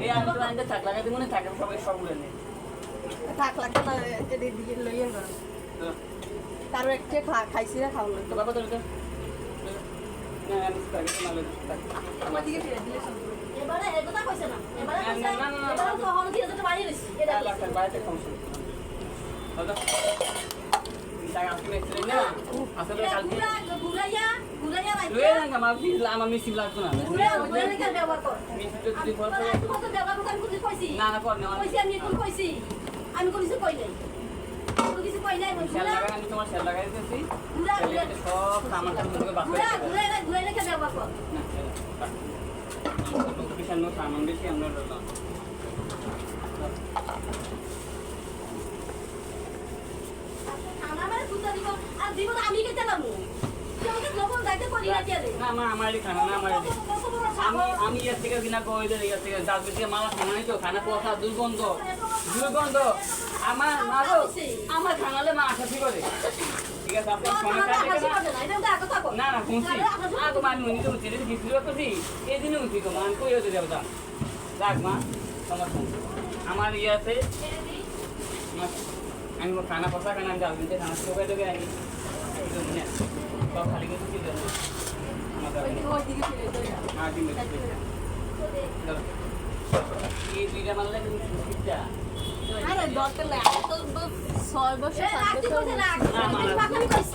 এই আমি তো আনতে থাক লাগাতে মনে থাকে সবাই সবগুলো নেই থাক লাগবে না এটি দিয়ে লইয়ে না তার একটা খাইছি না খাওয়া তো বাবা তো না আমি তাকে না লই আমার দিকে ফিরে দিলে এবারে এটা কইছে না এবারে কইছে এবারে তো হন দিয়ে যেতে বাইরে রইছি এটা লাখ বাইরে কমছে দাদা এটা আপনি মেসেজ না আসলে কালকে ঘুরাইয়া রাখি লই না আমার ফিল আমার মিসিং লাগতো না ঘুরাইয়া ব্যবহার কর মিসিং তো যদি ফল কত ব্যবহার করে আমি কইছি না না কর না কইছি আমি কোন কইছি আমি কোন কিছু কই নাই কোন কিছু কই নাই সেল লাগাই আমি তোমার সেল লাগাই দিতেছি ঘুরা সব সামান টামান থেকে বাস করে ঘুরাইয়া ব্যবহার কর না কিষান নো সামান বেশি আমরা লড়লাম আমার সুতা দিব আর দিব আমি কে চালামু তোমাকে লবণ দাইতে করি না কি রে না মা আমারই খানা না আমারই আমি এর থেকে বিনা কই দেই এর থেকে জাল বেশি মালা খানা নাই তো খানা পোষা দুর্গন্ধ আমার মা গো আমার খানালে মা আশা ঠিক করে ঠিক আছে আপনি ফোনে কাটে না না শুনছি আগে মা নুনি তো চিনি কিছু করতেছি এই দিনে উঠি তো মান কই হতে যাবো যাক মা সমস্যা আমার ইয়ে আছে আমি খানা পোষা খানা জাল দিতে খানা শুকাই দেবে আমি একদম না সব খালি কিছু কি দেবো আমাদের ওই দিকে ফিরে দিলে হ্যাঁ দিন এই দুইটা মানলে কিন্তু আরে দরকার নাই তো 6 বছর 7 বছর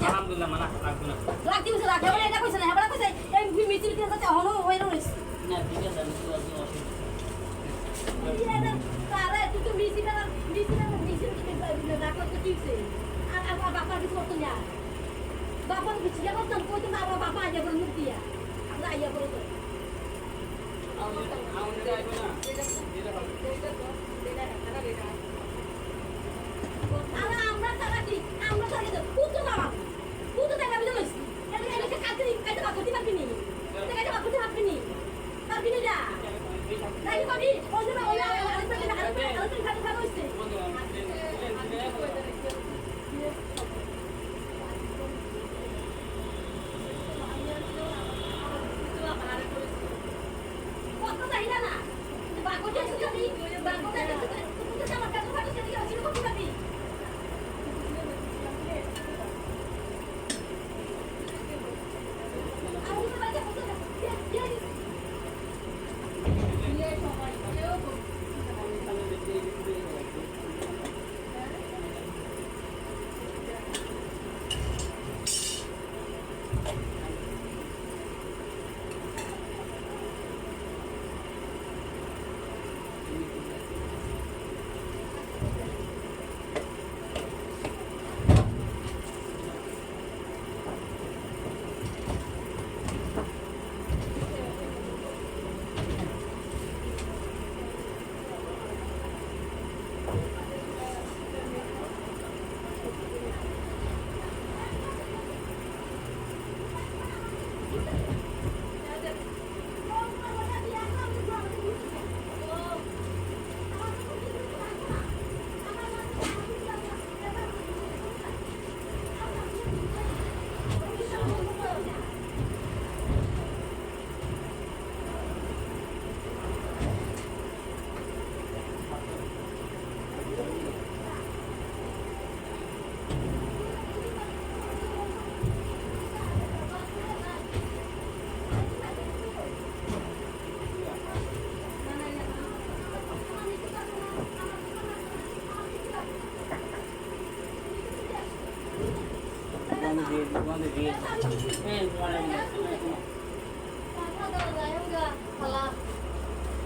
আলহামদুলিল্লাহ মানা লাগবে না রাখতি বসে রাখে বলে এটা কইছে না হেবড়া কইছে এই মিছিল দিয়ে যাচ্ছে হনো হইলো রইছে না ঠিক আছে আমি তো আপনি অসুবিধা আরে তুই তো মিছিল কি রাখো তো ঠিকছে আর বাবা কিছু করতে না বাবা কিছু না করতে কইতে না বাবা আইয়া বলে মুখ দিয়া আমরা আইয়া বলে তো আমাদের আইবো না এটা হবে আরে আমরা টাকা দি আমরা টাকা দি কত টাকা বিলে লইছি এটা কাটতে এটা বাকতি পারবি নি এটা বাকতি পারবি নি পারবি নি যা তাই পাবি ওই যে ওই আরেকটা খালি হইছে কত তাই না বাকতি আছে যদি বাকতি আছে তুমি তো আমার কাছে বাকতি আছে কি করতে পারবি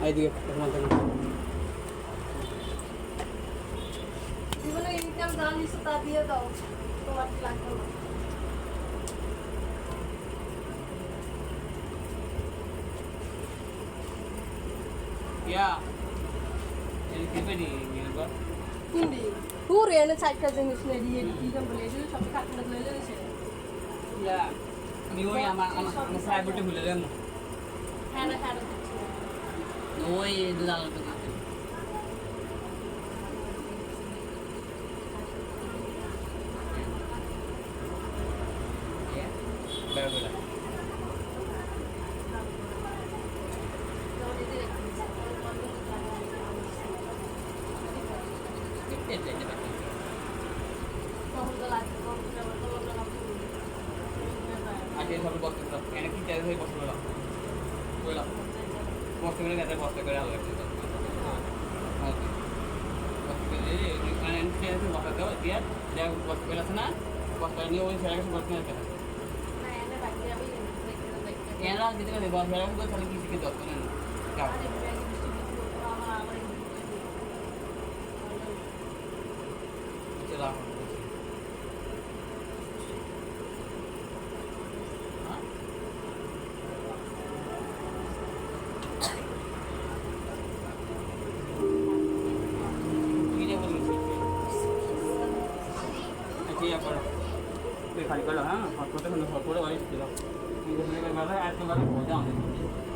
এইদিকে তোমাদের জীবনে ইনকাম যা নিছো তা দিয়ে দাও তোমার কি লাগবে না ইয়া এই কিপেনি নিবা কুন্ডি পুরো এনে চারটা জিনিস নিয়ে দিয়ে দিলাম বলে এগুলো সব কাটলে লইলে দিছে ইয়া নিওই আমার সাইবুটি ভুলে দেন হ্যাঁ না হ্যাঁ ওই দুলাল তো বেলা এই যে এটা তখন তো লাগবে তখন তো আবার তখন তো লাগবে আজকে সব বস্তা করে এনে কি চাই হয়ে বস্তা করে কইলা বস্তা করে গাতে বস্তা করে আলো লাগছে হ্যাঁ বস্তা করে এই কানে এনে বস্তা দাও দিয়া যা বস্তা করে আছে না বস্তা নিয়ে ওই ছেলেকে সব বস্তা নিয়ে না এনে বাকি আমি দেখতে এরা দিতে গেলে বস্তা করে তাহলে কি শিখে দস্তা নেন যাও আরে ব্যাগে মিষ্টি দিতে আমার আমার চলা खाली कर लो हाँ फोटो फोटो वाली आज के बाद हो जाओ